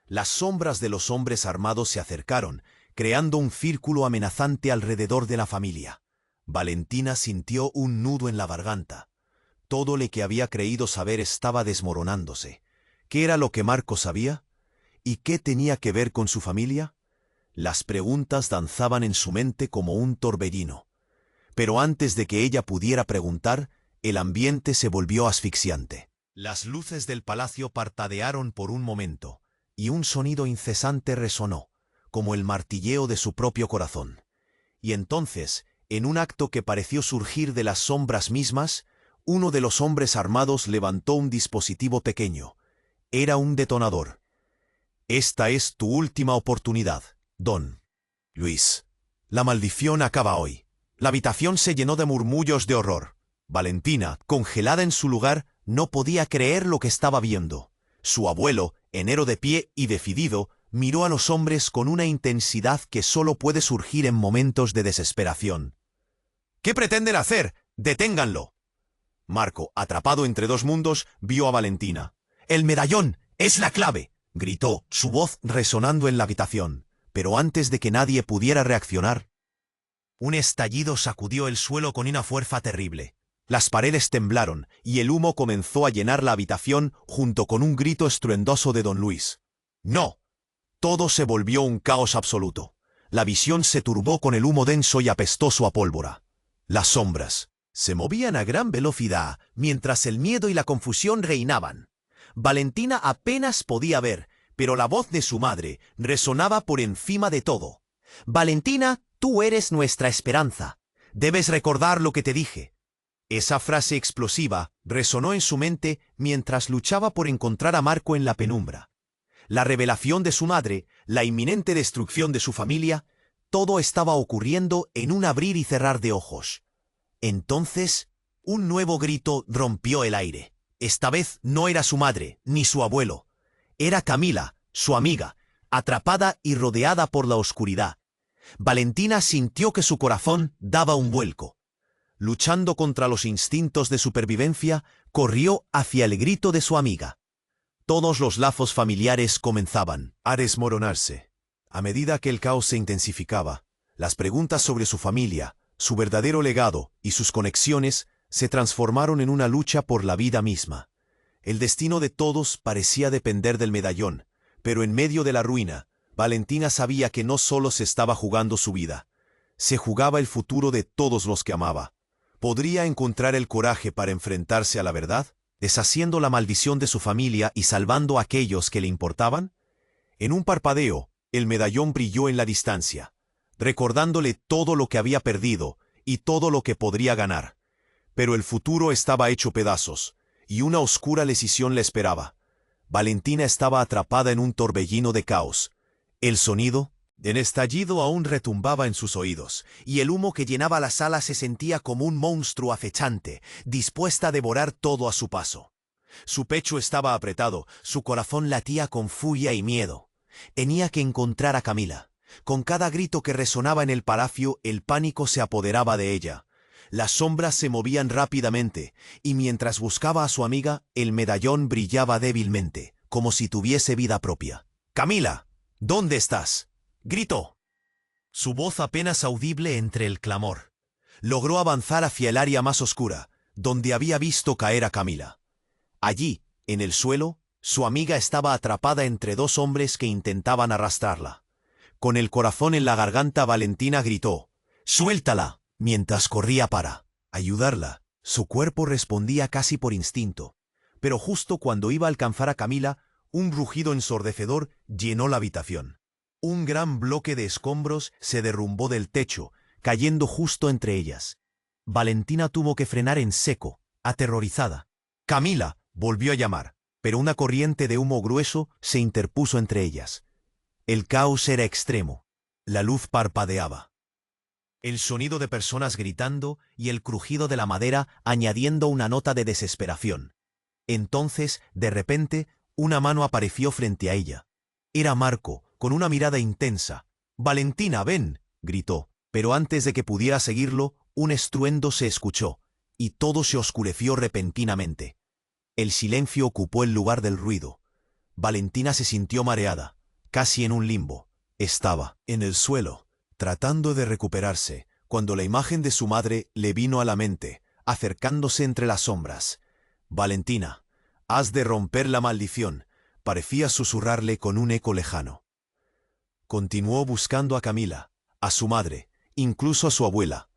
Speaker 1: Las sombras de los hombres armados se acercaron, creando un círculo amenazante alrededor de la familia. Valentina sintió un nudo en la garganta. Todo lo que había creído saber estaba desmoronándose. ¿Qué era lo que Marco sabía? ¿Y qué tenía que ver con su familia? Las preguntas danzaban en su mente como un torbellino. Pero antes de que ella pudiera preguntar, el ambiente se volvió asfixiante. Las luces del palacio parpadearon por un momento, y un sonido incesante resonó, como el martilleo de su propio corazón. Y entonces, en un acto que pareció surgir de las sombras mismas, uno de los hombres armados levantó un dispositivo pequeño. Era un detonador. «Esta es tu última oportunidad, don Luis. La maldición acaba hoy». La habitación se llenó de murmullos de horror. Valentina, congelada en su lugar, no podía creer lo que estaba viendo. Su abuelo, enero de pie y decidido, miró a los hombres con una intensidad que solo puede surgir en momentos de desesperación. ¿Qué pretenden hacer? ¡Deténganlo! Marco, atrapado entre dos mundos, vio a Valentina. ¡El medallón! ¡Es la clave!, gritó, su voz resonando en la habitación. Pero antes de que nadie pudiera reaccionar, un estallido sacudió el suelo con una fuerza terrible. Las paredes temblaron y el humo comenzó a llenar la habitación junto con un grito estruendoso de don Luis. ¡No! Todo se volvió un caos absoluto. La visión se turbó con el humo denso y apestoso a pólvora. Las sombras se movían a gran velocidad mientras el miedo y la confusión reinaban. Valentina apenas podía ver, pero la voz de su madre resonaba por encima de todo. «Valentina, tú eres nuestra esperanza. Debes recordar lo que te dije». Esa frase explosiva resonó en su mente mientras luchaba por encontrar a Marco en la penumbra. La revelación de su madre, la inminente destrucción de su familia, todo estaba ocurriendo en un abrir y cerrar de ojos. Entonces, un nuevo grito rompió el aire. Esta vez no era su madre, ni su abuelo. Era Camila, su amiga, atrapada y rodeada por la oscuridad. Valentina sintió que su corazón daba un vuelco. Luchando contra los instintos de supervivencia, corrió hacia el grito de su amiga. Todos los lazos familiares comenzaban a desmoronarse. A medida que el caos se intensificaba, las preguntas sobre su familia, su verdadero legado y sus conexiones se transformaron en una lucha por la vida misma. El destino de todos parecía depender del medallón, pero en medio de la ruina, Valentina sabía que no solo se estaba jugando su vida, se jugaba el futuro de todos los que amaba. ¿Podría encontrar el coraje para enfrentarse a la verdad, deshaciendo la maldición de su familia y salvando a aquellos que le importaban? En un parpadeo, el medallón brilló en la distancia, recordándole todo lo que había perdido y todo lo que podría ganar. Pero el futuro estaba hecho pedazos, y una oscura decisión le esperaba. Valentina estaba atrapada en un torbellino de caos. El sonido del estallido aún retumbaba en sus oídos, y el humo que llenaba la sala se sentía como un monstruo acechante, dispuesta a devorar todo a su paso. Su pecho estaba apretado, su corazón latía con furia y miedo. Tenía que encontrar a Camila. Con cada grito que resonaba en el palacio, el pánico se apoderaba de ella. Las sombras se movían rápidamente, y mientras buscaba a su amiga, el medallón brillaba débilmente, como si tuviese vida propia. «¡Camila! ¿Dónde estás?», gritó. Su voz apenas audible entre el clamor. Logró avanzar hacia el área más oscura, donde había visto caer a Camila. Allí, en el suelo, su amiga estaba atrapada entre dos hombres que intentaban arrastrarla. Con el corazón en la garganta, Valentina gritó: «¡Suéltala!», mientras corría para ayudarla. Su cuerpo respondía casi por instinto, pero justo cuando iba a alcanzar a Camila, un rugido ensordecedor llenó la habitación. Un gran bloque de escombros se derrumbó del techo, cayendo justo entre ellas. Valentina tuvo que frenar en seco, aterrorizada. «Camila», volvió a llamar, pero una corriente de humo grueso se interpuso entre ellas. El caos era extremo. La luz parpadeaba. El sonido de personas gritando y el crujido de la madera añadiendo una nota de desesperación. Entonces, de repente, una mano apareció frente a ella. Era Marco, con una mirada intensa. «Valentina, ven», gritó, pero antes de que pudiera seguirlo, un estruendo se escuchó, y todo se oscureció repentinamente. El silencio ocupó el lugar del ruido. Valentina se sintió mareada, casi en un limbo. Estaba en el suelo, tratando de recuperarse, cuando la imagen de su madre le vino a la mente, acercándose entre las sombras. «Valentina, has de romper la maldición», parecía susurrarle con un eco lejano. Continuó buscando a Camila, a su madre, incluso a su abuela.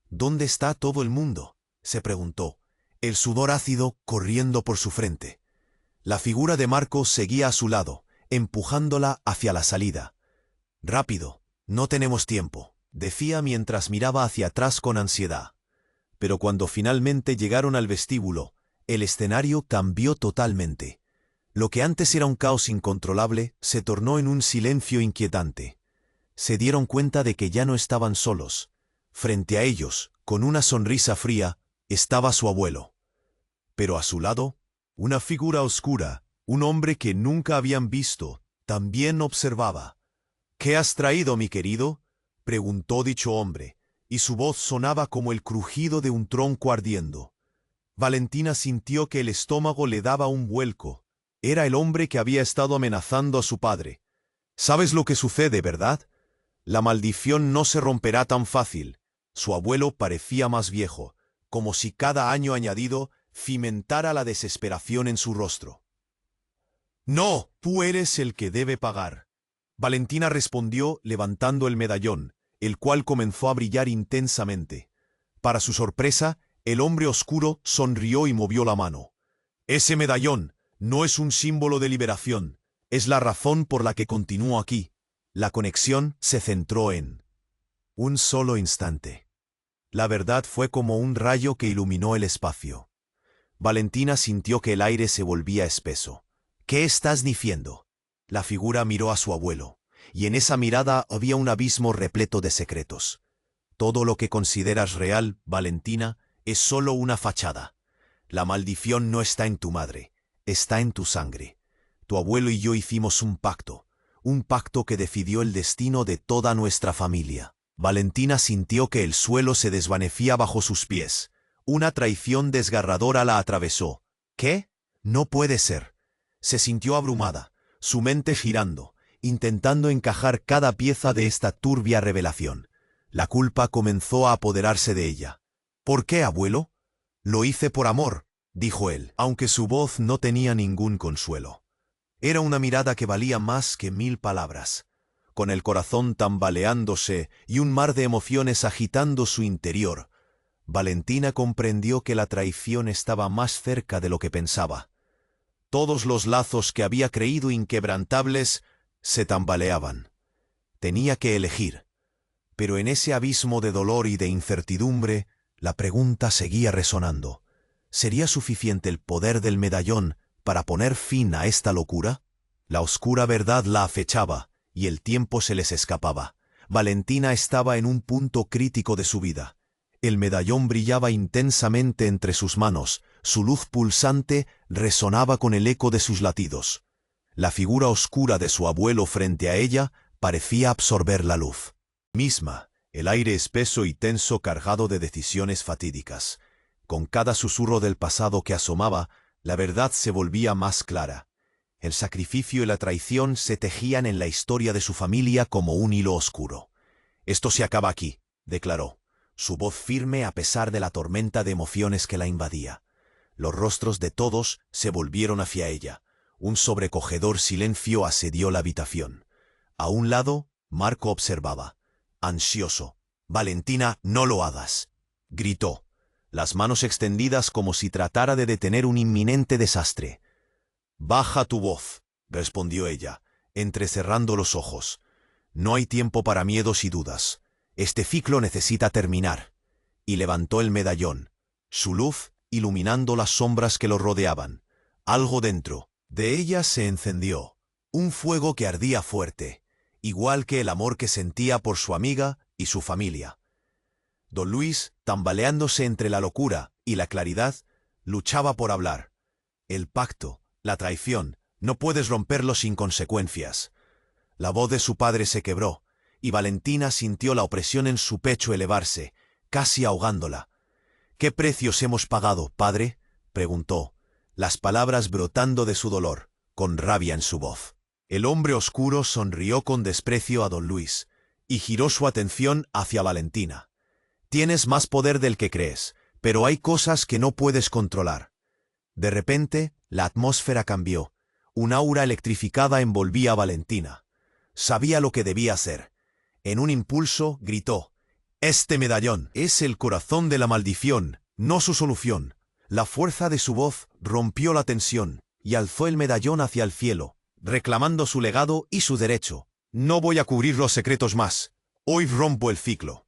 Speaker 1: «¿Dónde está todo el mundo?», se preguntó, el sudor ácido corriendo por su frente. La figura de Marco seguía a su lado, empujándola hacia la salida. «Rápido, no tenemos tiempo», decía mientras miraba hacia atrás con ansiedad. Pero cuando finalmente llegaron al vestíbulo, el escenario cambió totalmente. Lo que antes era un caos incontrolable se tornó en un silencio inquietante. Se dieron cuenta de que ya no estaban solos. Frente a ellos, con una sonrisa fría, estaba su abuelo. Pero a su lado, una figura oscura, un hombre que nunca habían visto, también observaba. «¿Qué has traído, mi querido?», preguntó dicho hombre, y su voz sonaba como el crujido de un tronco ardiendo. Valentina sintió que el estómago le daba un vuelco. Era el hombre que había estado amenazando a su padre. «¿Sabes lo que sucede, verdad? La maldición no se romperá tan fácil». Su abuelo parecía más viejo, como si cada año añadido cimentara la desesperación en su rostro. «No, tú eres el que debe pagar». Valentina respondió levantando el medallón, el cual comenzó a brillar intensamente. Para su sorpresa, el hombre oscuro sonrió y movió la mano. «Ese medallón no es un símbolo de liberación, es la razón por la que continúo aquí». La conexión se centró en un solo instante. La verdad fue como un rayo que iluminó el espacio. Valentina sintió que el aire se volvía espeso. «¿Qué estás diciendo?». La figura miró a su abuelo, y en esa mirada había un abismo repleto de secretos. «Todo lo que consideras real, Valentina, es solo una fachada. La maldición no está en tu madre, está en tu sangre. Tu abuelo y yo hicimos un pacto que decidió el destino de toda nuestra familia». Valentina sintió que el suelo se desvanecía bajo sus pies. Una traición desgarradora la atravesó. «¿Qué? No puede ser». Se sintió abrumada, su mente girando, intentando encajar cada pieza de esta turbia revelación. La culpa comenzó a apoderarse de ella. «¿Por qué, abuelo?». «Lo hice por amor», dijo él, aunque su voz no tenía ningún consuelo. Era una mirada que valía más que 1000 palabras. Con el corazón tambaleándose y un mar de emociones agitando su interior, Valentina comprendió que la traición estaba más cerca de lo que pensaba. Todos los lazos que había creído inquebrantables se tambaleaban. Tenía que elegir. Pero en ese abismo de dolor y de incertidumbre, la pregunta seguía resonando. ¿Sería suficiente el poder del medallón para poner fin a esta locura? La oscura verdad la acechaba, y el tiempo se les escapaba. Valentina estaba en un punto crítico de su vida. El medallón brillaba intensamente entre sus manos, su luz pulsante resonaba con el eco de sus latidos. La figura oscura de su abuelo frente a ella parecía absorber la luz misma, el aire espeso y tenso cargado de decisiones fatídicas. Con cada susurro del pasado que asomaba, la verdad se volvía más clara. El sacrificio y la traición se tejían en la historia de su familia como un hilo oscuro. «Esto se acaba aquí», declaró, su voz firme a pesar de la tormenta de emociones que la invadía. Los rostros de todos se volvieron hacia ella. Un sobrecogedor silencio asedió la habitación. A un lado, Marco observaba, ansioso. «Valentina, no lo hagas», gritó, las manos extendidas como si tratara de detener un inminente desastre. «Baja tu voz», respondió ella, entrecerrando los ojos. «No hay tiempo para miedos y dudas. Este ciclo necesita terminar». Y levantó el medallón, su luz iluminando las sombras que lo rodeaban. Algo dentro de ella se encendió, un fuego que ardía fuerte, igual que el amor que sentía por su amiga y su familia. Don Luis, tambaleándose entre la locura y la claridad, luchaba por hablar. «El pacto, la traición, no puedes romperlo sin consecuencias». La voz de su padre se quebró, y Valentina sintió la opresión en su pecho elevarse, casi ahogándola. «¿Qué precios hemos pagado, padre?», preguntó, las palabras brotando de su dolor, con rabia en su voz. El hombre oscuro sonrió con desprecio a don Luis, y giró su atención hacia Valentina. «Tienes más poder del que crees, pero hay cosas que no puedes controlar». De repente, la atmósfera cambió. Un aura electrificada envolvía a Valentina. Sabía lo que debía hacer. En un impulso, gritó: «Este medallón es el corazón de la maldición, no su solución». La fuerza de su voz rompió la tensión, y alzó el medallón hacia el cielo, reclamando su legado y su derecho. «No voy a cubrir los secretos más. Hoy rompo el ciclo».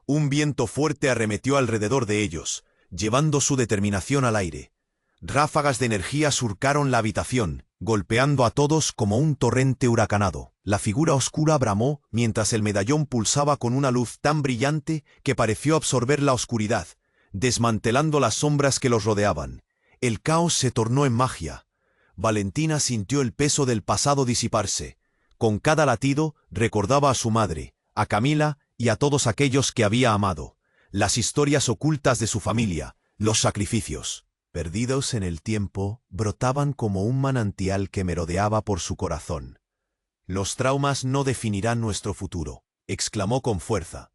Speaker 1: Un viento fuerte arremetió alrededor de ellos, llevando su determinación al aire. Ráfagas de energía surcaron la habitación, golpeando a todos como un torrente huracanado. La figura oscura bramó mientras el medallón pulsaba con una luz tan brillante que pareció absorber la oscuridad, desmantelando las sombras que los rodeaban. El caos se tornó en magia. Valentina sintió el peso del pasado disiparse. Con cada latido recordaba a su madre, a Camila y a todos aquellos que había amado, las historias ocultas de su familia, los sacrificios, perdidos en el tiempo, brotaban como un manantial que merodeaba por su corazón. «Los traumas no definirán nuestro futuro», exclamó con fuerza,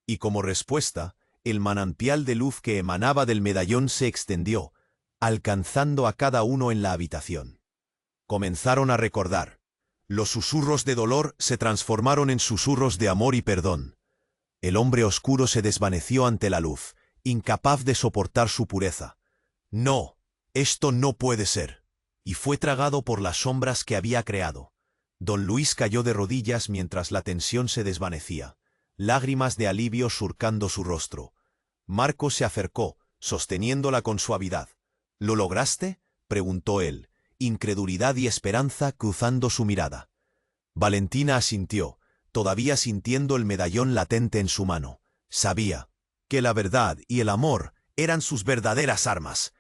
Speaker 1: y como respuesta, el manantial de luz que emanaba del medallón se extendió, alcanzando a cada uno en la habitación. Comenzaron a recordar. Los susurros de dolor se transformaron en susurros de amor y perdón. El hombre oscuro se desvaneció ante la luz, incapaz de soportar su pureza. «No, esto no puede ser», y fue tragado por las sombras que había creado. Don Luis cayó de rodillas mientras la tensión se desvanecía, lágrimas de alivio surcando su rostro. Marcos se acercó, sosteniéndola con suavidad. «¿Lo lograste?», preguntó él, incredulidad y esperanza cruzando su mirada. Valentina asintió, todavía sintiendo el medallón latente en su mano. Sabía que la verdad y el amor eran sus verdaderas armas.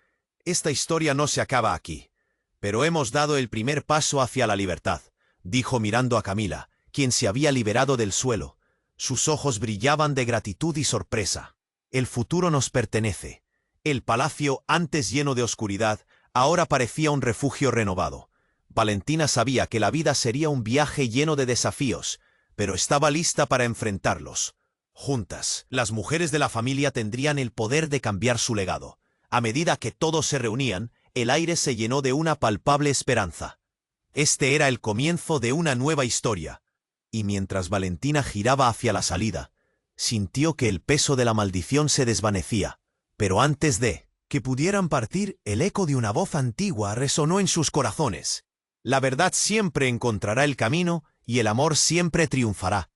Speaker 1: «Esta historia no se acaba aquí, pero hemos dado el primer paso hacia la libertad», dijo mirando a Camila, quien se había liberado del suelo. Sus ojos brillaban de gratitud y sorpresa. «El futuro nos pertenece». El palacio, antes lleno de oscuridad, ahora parecía un refugio renovado. Valentina sabía que la vida sería un viaje lleno de desafíos, pero estaba lista para enfrentarlos. Juntas, las mujeres de la familia tendrían el poder de cambiar su legado. A medida que todos se reunían, el aire se llenó de una palpable esperanza. Este era el comienzo de una nueva historia. Y mientras Valentina giraba hacia la salida, sintió que el peso de la maldición se desvanecía. Pero antes de que pudieran partir, el eco de una voz antigua resonó en sus corazones. «La verdad siempre encontrará el camino y el amor siempre triunfará».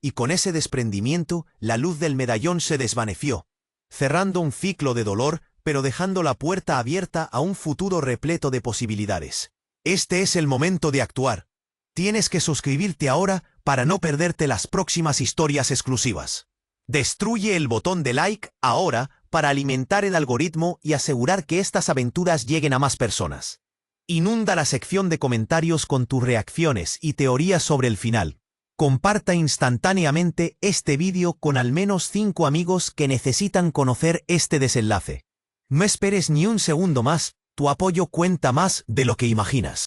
Speaker 1: Y con ese desprendimiento, la luz del medallón se desvaneció, cerrando un ciclo de dolor, pero dejando la puerta abierta a un futuro repleto de posibilidades. Este es el momento de actuar. Tienes que suscribirte ahora para no perderte las próximas historias exclusivas. Destruye el botón de like ahora para alimentar el algoritmo y asegurar que estas aventuras lleguen a más personas. Inunda la sección de comentarios con tus reacciones y teorías sobre el final. Comparta instantáneamente este vídeo con al menos 5 amigos que necesitan conocer este desenlace. No esperes ni un segundo más, tu apoyo cuenta más de lo que imaginas.